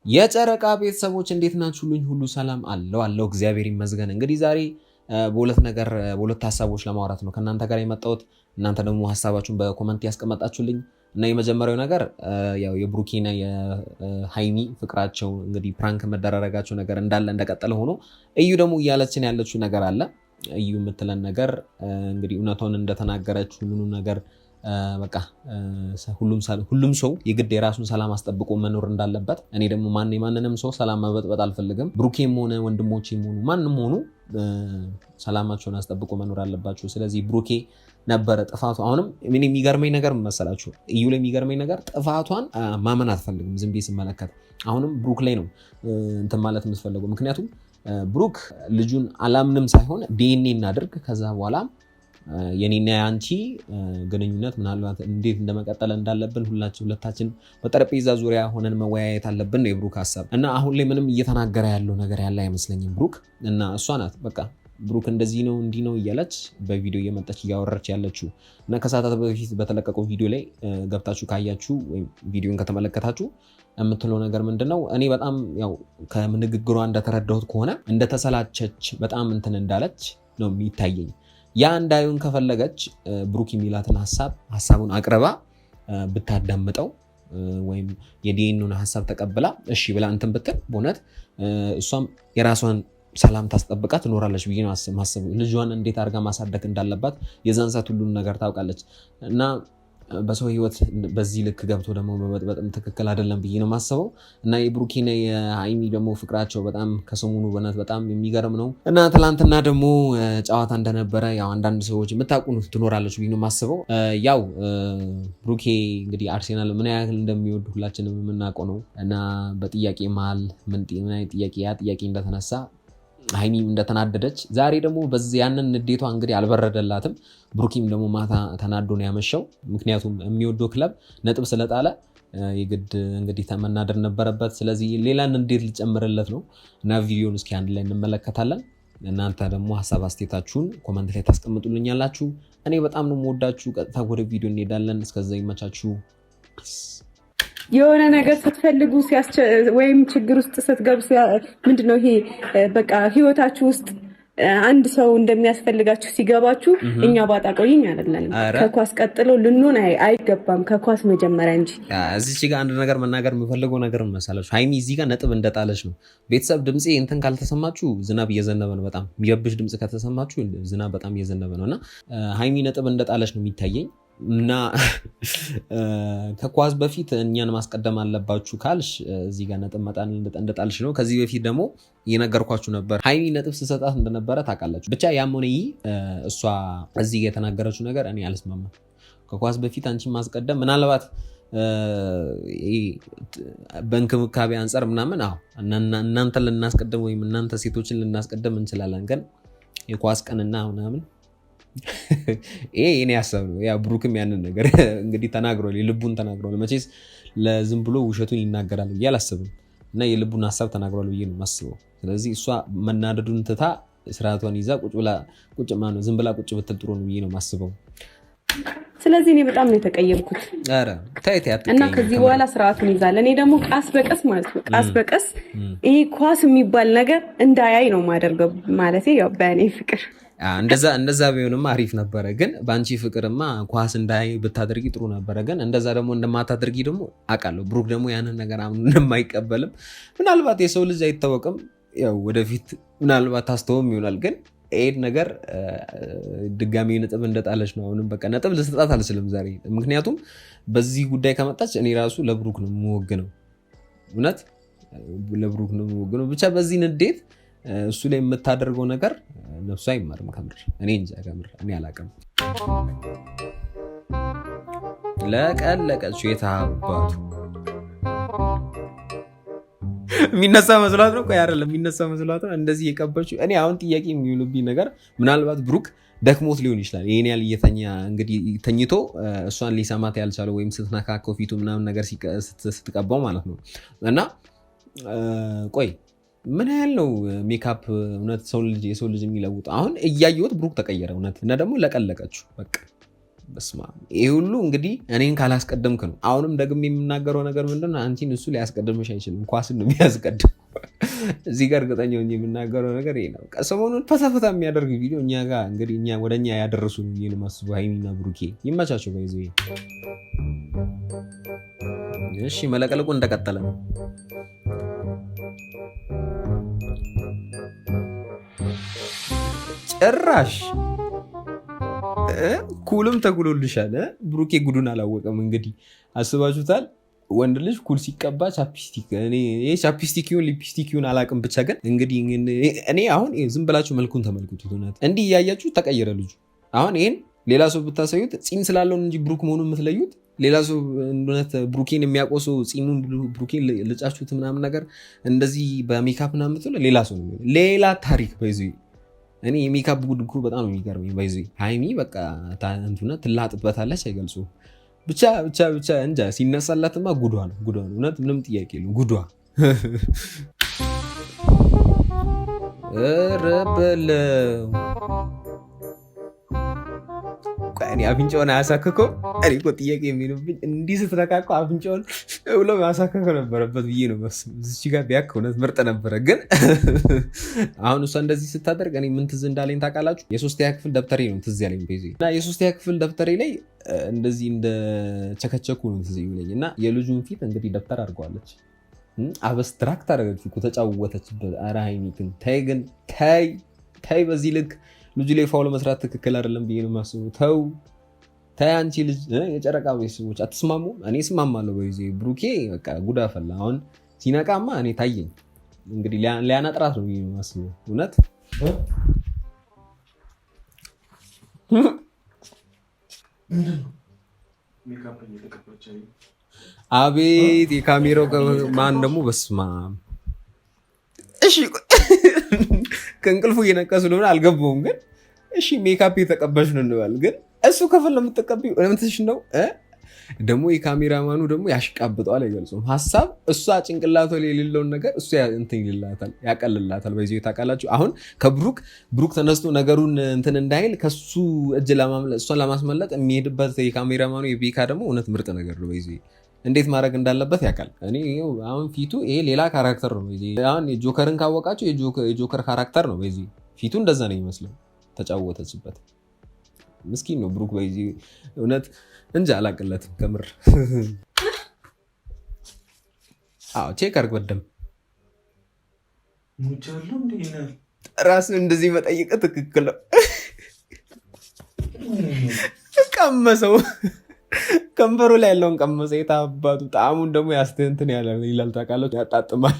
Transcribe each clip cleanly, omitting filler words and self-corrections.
የጨረቃ ቤተሰቦች እንዴት ናችሁልኝ? ሁሉ ሰላም አለው እግዚአብሔር ይመስገን። እንግዲህ ዛሬ በሁለት ሀሳቦች ለማውራት ነው ከእናንተ ጋር የመጣሁት። እናንተ ደግሞ ሀሳባችሁን በኮመንት ያስቀመጣችሁልኝ እና የመጀመሪያው ነገር ያው የብሩኬና የሃይሚ ፍቅራቸው እንግዲህ ፕራንክ መደራረጋቸው ነገር እንዳለ እንደቀጠለ ሆኖ እዩ ደግሞ እያለችን ያለችው ነገር አለ። እዩ የምትለን ነገር እንግዲህ እውነቷን እንደተናገረች ሁሉንም ነገር በቃ ሁሉም ሰው የግድ የራሱን ሰላም አስጠብቆ መኖር እንዳለበት፣ እኔ ደግሞ ማንንም ሰው ሰላም መበጥበጥ አልፈልግም። ብሩኬም ሆነ ወንድሞቼም ሆኑ ማንም ሆኑ ሰላማቸውን አስጠብቆ መኖር አለባቸው። ስለዚህ ብሩኬ ነበረ ጥፋቱ። አሁንም ምን የሚገርመኝ ነገር መሰላችሁ? እዩ ላይ የሚገርመኝ ነገር ጥፋቷን ማመን አትፈልግም። ዝም ብዬ ስመለከት አሁንም ብሩክ ላይ ነው እንትን ማለት የምትፈልገው። ምክንያቱም ብሩክ ልጁን አላምንም ሳይሆን ዲኤንኤ እናድርግ ከዛ በኋላ የኔና ያንቺ ግንኙነት ምናልባት እንዴት እንደመቀጠል እንዳለብን ሁለታችን በጠረጴዛ ዙሪያ ሆነን መወያየት አለብን ነው የብሩክ ሀሳብ። እና አሁን ላይ ምንም እየተናገረ ያለው ነገር ያለ አይመስለኝም ብሩክ። እና እሷ ናት በቃ ብሩክ እንደዚህ ነው እንዲህ ነው እያለች በቪዲዮ እየመጣች እያወራች ያለችው። እና ከሰዓታት በፊት በተለቀቀው ቪዲዮ ላይ ገብታችሁ ካያችሁ ወይም ቪዲዮን ከተመለከታችሁ የምትለው ነገር ምንድነው? እኔ በጣም ያው ከንግግሯ እንደተረዳሁት ከሆነ እንደተሰላቸች በጣም እንትን እንዳለች ነው የሚታየኝ። ያ እንዳይሆን ከፈለገች ብሩክ የሚላትን ሀሳቡን አቅርባ ብታዳምጠው ወይም የዲኤንኤውን ሀሳብ ተቀብላ እሺ ብላ እንትን ብትል በእውነት እሷም የራሷን ሰላም ታስጠብቃ ትኖራለች ብዬ ነው ማሰብ። ልጇን እንዴት አድርጋ ማሳደግ እንዳለባት የዛን ሰዓት ሁሉን ነገር ታውቃለች። እና በሰው ህይወት በዚህ ልክ ገብቶ ደግሞ በመጥበጥም ትክክል አይደለም ብዬ ነው ማስበው። እና የብሩኬና የሃይሚ ደግሞ ፍቅራቸው በጣም ከሰሞኑ በጣም የሚገርም ነው። እና ትላንትና ደግሞ ጨዋታ እንደነበረ ያው አንዳንድ ሰዎች የምታውቁ ትኖራለች ብዬ ነው ማስበው። ያው ብሩኬ እንግዲህ አርሴናል ምን ያህል እንደሚወድ ሁላችንም የምናውቀው ነው። እና በጥያቄ መሀል ምን አይነት ጥያቄ እንደተነሳ ሃይሚም እንደተናደደች ዛሬ ደግሞ ያንን ንዴቷ እንግዲህ አልበረደላትም። ብሩኪም ደግሞ ማታ ተናዶ ነው ያመሸው። ምክንያቱም የሚወደው ክለብ ነጥብ ስለጣለ የግድ እንግዲህ መናደር ነበረበት። ስለዚህ ሌላ ንዴት ሊጨምርለት ነው እና ቪዲዮን እስኪ አንድ ላይ እንመለከታለን። እናንተ ደግሞ ሀሳብ አስተያየታችሁን ኮመንት ላይ ታስቀምጡልኛላችሁ። እኔ በጣም ነው የምወዳችሁ። ቀጥታ ወደ ቪዲዮ እንሄዳለን። እስከዛ ይመቻችሁ። የሆነ ነገር ስትፈልጉ ወይም ችግር ውስጥ ስትገቡ ምንድነው ይሄ በቃ ህይወታችሁ ውስጥ አንድ ሰው እንደሚያስፈልጋችሁ ሲገባችሁ እኛ ባጣቆይኝ አይደለም ከኳስ ቀጥሎ ልንሆን አይገባም ከኳስ መጀመሪያ እንጂ። እዚህ ጋር አንድ ነገር መናገር የምፈልገው ነገር መሰላችሁ፣ ሃይሚ እዚህ ጋር ነጥብ እንደጣለች ነው። ቤተሰብ ድምጼ እንትን ካልተሰማችሁ ዝናብ እየዘነበ ነው። በጣም የሚረብሽ ድምጽ ከተሰማችሁ ዝናብ በጣም እየዘነበ ነውና ሃይሚ ነጥብ እንደጣለች ነው የሚታየኝ። እና ከኳስ በፊት እኛን ማስቀደም አለባችሁ ካልሽ እዚህ ጋር ነጥብ መጣል እንደጣልሽ ነው። ከዚህ በፊት ደግሞ እየነገርኳችሁ ነበር ሃይሚ ነጥብ ስሰጣት እንደነበረ ታውቃላችሁ። ብቻ ያም ሆነ እሷ እዚህ ጋር የተናገረችው ነገር እኔ አልስማማም። ከኳስ በፊት አንቺን ማስቀደም ምናልባት በእንክብካቤ አንጻር ምናምን እናንተ ልናስቀደም ወይም እናንተ ሴቶችን ልናስቀደም እንችላለን። ግን የኳስ ቀንና ምናምን ይሄ እኔ ሀሳብ ነው። ያ ብሩክም ያንን ነገር እንግዲህ ተናግሯል፣ የልቡን ተናግሯል። መቼስ ለዝም ብሎ ውሸቱን ይናገራል ብዬ አላስብም እና የልቡን ሀሳብ ተናግሯል ብዬ ነው የማስበው። ስለዚህ እሷ መናደዱን ትታ ስርዓቷን ይዛ ዝም ብላ ቁጭ ብትል ጥሩ ነው ብዬ ነው የማስበው። ስለዚህ እኔ በጣም ነው የተቀየምኩት እና ከዚህ በኋላ ስርዓቱን ይዛል። እኔ ደግሞ ቃስ በቀስ ማለት ነው ቃስ ይሄ ኳስ የሚባል ነገር እንዳያይ ነው ማደርገው ማለት ያው በእኔ ፍቅር እንደዛ ቢሆንማ አሪፍ ነበረ። ግን በአንቺ ፍቅርማ ኳስ እንዳይ ብታደርጊ ጥሩ ነበረ። ግን እንደዛ ደግሞ እንደማታደርጊ ደግሞ አውቃለሁ። ብሩክ ደግሞ ያንን ነገር እንደማይቀበልም ምናልባት የሰው ልጅ አይታወቅም። ያው ወደፊት ምናልባት ታስተውም ይሆናል። ግን ይሄን ነገር ድጋሚ ነጥብ እንደጣለች ነው። አሁንም በቃ ነጥብ ልስጣት አልችልም ዛሬ። ምክንያቱም በዚህ ጉዳይ ከመጣች እኔ ራሱ ለብሩክ ነው የምወግነው። እውነት ለብሩክ ነው የምወግነው። ብቻ በዚህ ንዴት እሱ ላይ የምታደርገው ነገር ነፍሱ አይማርም። ከምር እኔ እንጃ፣ ከምር እኔ አላውቅም። ለቀለቀች የታባቱ የሚነሳ መስሏት ነው። ቆይ አይደለም የሚነሳ መስሏት ነው እንደዚህ የቀበችው። እኔ አሁን ጥያቄ የሚሆንብኝ ነገር ምናልባት ብሩክ ደክሞት ሊሆን ይችላል። ይሄን ያህል እንግዲህ ተኝቶ እሷን ሊሰማት ያልቻለው ወይም ስትነካከው ፊቱ ምናምን ነገር ስትቀባው ማለት ነው። እና ቆይ ምን ያህል ነው ሜካፕ እውነት የሰው ልጅ የሚለውጠው? አሁን እያየሁት ብሩክ ተቀየረ እውነት። እና ደግሞ ለቀለቀችው በቃ በስማ ይሄ ሁሉ እንግዲህ እኔን ካላስቀደምክ ነው። አሁንም ደግሞ የምናገረው ነገር ምንድነው አንቺን እሱ ሊያስቀድምሽ አይችልም። ኳስን ነው የሚያስቀድም። እዚህ ጋር እርግጠኛ ሆኜ የምናገረው ነገር ይሄ ነው። ሰሞኑን ፈታፈታ የሚያደርግ ቪዲዮ እኛ ጋር እንግዲህ ወደኛ ያደረሱ ነው የማስቡ ሃይሚና ብሩኬ ይመቻቸው። በይዞ እሺ መለቀለቁ እንደቀጠለ ነው። ጭራሽ ኩልም ተጉሎልሻል። ብሩኬ ጉዱን አላወቀም። እንግዲህ አስባችሁታል። ወንድ ልጅ ኩል ሲቀባ ቻፕስቲክ፣ እኔ ቻፕስቲክዩን ሊፕስቲክዩን አላቅም። ብቻ ግን እንግዲህ እኔ አሁን ዝም ብላችሁ መልኩን ተመልክቱት። እውነት እንዲህ እያያችሁ ተቀየረ ልጁ። አሁን ይሄን ሌላ ሰው ብታሳዩት ፂም ስላለው እንጂ ብሩክ መሆኑን የምትለዩት ሌላ ሰው እውነት ብሩኬን የሚያቆሰው ፂሙን ብሩኬን ልጫችሁት ምናምን ነገር እንደዚህ በሜካፕ ምናምን የምትለው ሌላ ሰው ነው። ሌላ ታሪክ በይዙ እኔ የሜካፕ ጉድ እኮ በጣም ነው የሚገርመኝ። በይዙ ሃይሚ በቃ ታንቱና ትላጥበታለች አይገልጹ ብቻ እንጃ። ሲነሳላትማ ጉዷ ነው እውነት ምንም ጥያቄ የለም ጉዷ። ኧረ በለው እኔ አፍንጫውን አያሳክከው። እኔ እኮ ጥያቄ የሚሉብኝ እንዲህ ስትነካከው አፍንጫውን ብሎ ማሳከከው ነበረበት ብዬ ነው መስሎኝ። እዚህ ጋር ቢያክ እውነት ምርጥ ነበረ። ግን አሁን እሷ እንደዚህ ስታደርግ እኔ ምን ትዝ እንዳለኝ ታውቃላችሁ? የሶስተኛ ክፍል ደብተሬ ነው ትዝ ያለኝ እና የሶስተኛ ክፍል ደብተሬ ላይ እንደዚህ እንደ ቸከቸኩ ነው ትዝ ይለኝ እና የልጁን ፊት እንግዲህ ደብተር አድርገዋለች። አብስትራክት አደረገችው እኮ ተጫወተችበት። ኧረ ሃይሚ ግን ተይ በዚህ ልክ ልጁ ላይ ፋውል መስራት ትክክል አይደለም ብዬ ነው የማስበው። ተይ አንቺ ልጅ። የጨረቃ ቤተሰቦች አትስማሙ? እኔ እስማማለሁ። በዚህ ብሩኬ በቃ ጉዳ ፈላ። አሁን ሲነቃማ እኔ ታየኝ። እንግዲህ ሊያነጥራት ነው ብዬ ነው የማስበው። እውነት አቤት የካሜራው ማን ደግሞ በስማ። እሺ ከእንቅልፉ እየነቃ ስለሆነ አልገባውም። ግን እሺ ሜካፕ የተቀባሽ ነው እንበል። ግን እሱ ከፈል ለምትቀቢው ለምትሽ ነው ደግሞ የካሜራማኑ ደግሞ ያሽቃብጠዋል፣ አይገልጹም ሀሳብ። እሷ ጭንቅላቷ ላይ የሌለውን ነገር እሱ እንትን ይልላታል፣ ያቀልላታል። በዚህ ታውቃላችሁ። አሁን ብሩክ ተነስቶ ነገሩን እንትን እንዳይል ከሱ እጅ እሷን ለማስመለጥ የሚሄድበት የካሜራማኑ የቤካ ደግሞ እውነት ምርጥ ነገር ነው። በዚህ እንዴት ማድረግ እንዳለበት ያውቃል። እኔ አሁን ፊቱ ይሄ ሌላ ካራክተር ነው። አሁን የጆከርን ካወቃችሁ የጆከር ካራክተር ነው። በዚህ ፊቱ እንደዛ ነው የሚመስለው። ተጫወተችበት። ምስኪን ነው ብሩክ። በዚህ እውነት እንጂ አላቅለትም ከምር። አዎ ቼክ አድርግ በደምብ ራስን እንደዚህ መጠየቅ ትክክል ነው። ቀመሰው ከንፈሩ ላይ ያለውን ቀመሰ። የታባቱ ጣዕሙን ደግሞ ያስተንትን ይላል ታውቃለህ፣ ያጣጥማል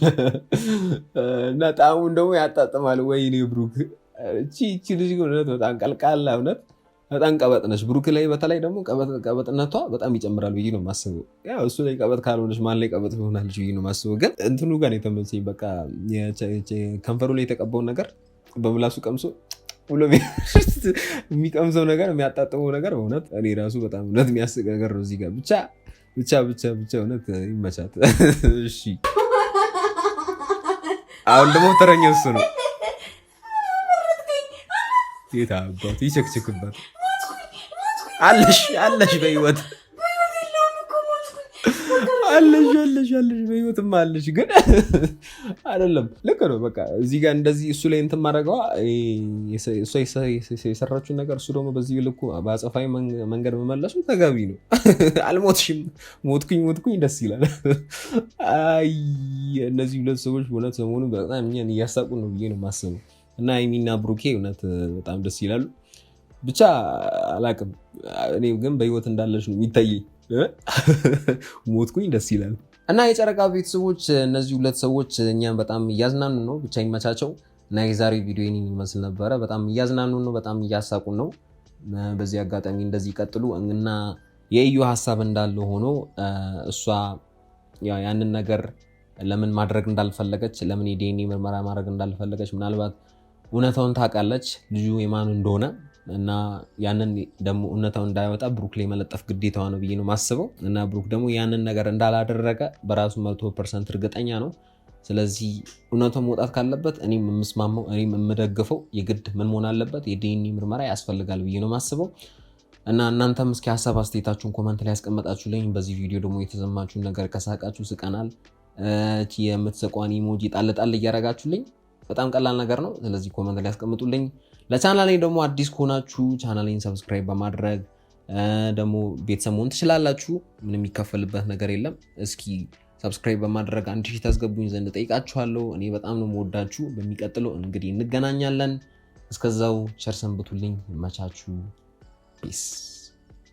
እና ጣዕሙን ደግሞ ያጣጥማል። ወይኔ ብሩክ እቺ ልጅ እውነት በጣም ቀልቃላ፣ እውነት በጣም ቀበጥ ነች። ብሩክ ላይ በተለይ ደግሞ ቀበጥነቷ በጣም ይጨምራል ብዬ ነው የማስበው። ያው እሱ ላይ ቀበጥ ካልሆነች ማን ላይ ቀበጥ ትሆናለች ብዬ ነው የማስበው። ግን እንትኑ ጋር ነው የተመቸኝ። በቃ ከንፈሩ ላይ የተቀባውን ነገር በምላሱ ቀምሶ ብሎ የሚቀምሰው ነገር የሚያጣጥመው ነገር በእውነት እኔ ራሱ በጣም እውነት የሚያስቅ ነገር ነው። እዚህ ጋር ብቻ እውነት ይመቻት። እሺ አሁን ደግሞ ተረኛው እሱ ነው። ጌታ አባቱ ይቸክችክባት። አለሽ በህይወት አለሽ በህይወትም አለሽ። ግን አይደለም ልክ ነው። በቃ እዚህ ጋር እንደዚህ እሱ ላይ እንትን ማድረገዋ እሷ የሰራችውን ነገር እሱ ደግሞ በዚህ ልኩ በአጸፋዊ መንገድ መመለሱ ተገቢ ነው። አልሞትሽም፣ ሞትኩኝ ደስ ይላል። አይ እነዚህ ሁለት ሰዎች እውነት ሰሞኑን በጣም እኛን እያሳቁ ነው ብዬ ነው የማስበው። እና ሃይሚና ብሩኬ እውነት በጣም ደስ ይላሉ። ብቻ አላቅም። እኔ ግን በህይወት እንዳለች ነው የሚታየኝ። ሞትኩኝ ደስ ይላል። እና የጨረቃ ቤተሰቦች እነዚህ ሁለት ሰዎች እኛም በጣም እያዝናኑ ነው። ብቻ ይመቻቸው። እና የዛሬ ቪዲዮ ይህን ይመስል ነበረ። በጣም እያዝናኑ ነው፣ በጣም እያሳቁን ነው። በዚህ አጋጣሚ እንደዚህ ይቀጥሉ። እና የእዩ ሀሳብ እንዳለ ሆኖ እሷ ያንን ነገር ለምን ማድረግ እንዳልፈለገች፣ ለምን የዲኤንኤ ምርመራ ማድረግ እንዳልፈለገች ምናልባት እውነታውን ታውቃለች ልጁ የማኑ እንደሆነ እና ያንን ደግሞ እውነታው እንዳይወጣ ብሩክ ላይ መለጠፍ ግዴታዋ ነው ብዬ ነው ማስበው። እና ብሩክ ደግሞ ያንን ነገር እንዳላደረገ በራሱ 100% እርግጠኛ ነው። ስለዚህ እውነታው መውጣት ካለበት እኔም የምስማማው እኔም የምደግፈው የግድ ምን መሆን አለበት የዲኤንኤ ምርመራ ያስፈልጋል ብዬ ነው ማስበው። እና እናንተም እስኪ ሐሳብ አስተያየታችሁን ኮመንት ላይ ያስቀምጣችሁልኝ። በዚህ ቪዲዮ ደግሞ የተሰማችሁን ነገር ከሳቃችሁ ስቀናል እቺ የምትሰቋን ኢሞጂ ጣል ጣል እያረጋችሁልኝ በጣም ቀላል ነገር ነው። ስለዚህ ኮመንት ላይ ያስቀምጡልኝ። ለቻናሌ ደግሞ አዲስ ከሆናችሁ ቻናሌን ሰብስክራይብ በማድረግ ደግሞ ቤተሰብ መሆን ትችላላችሁ። ምንም የሚከፈልበት ነገር የለም። እስኪ ሰብስክራይብ በማድረግ 1000 ታስገቡኝ ዘንድ ጠይቃችኋለሁ። እኔ በጣም ነው የምወዳችሁ። በሚቀጥለው እንግዲህ እንገናኛለን። እስከዛው ቸር ሰንብቱልኝ። ይመቻችሁ። Peace.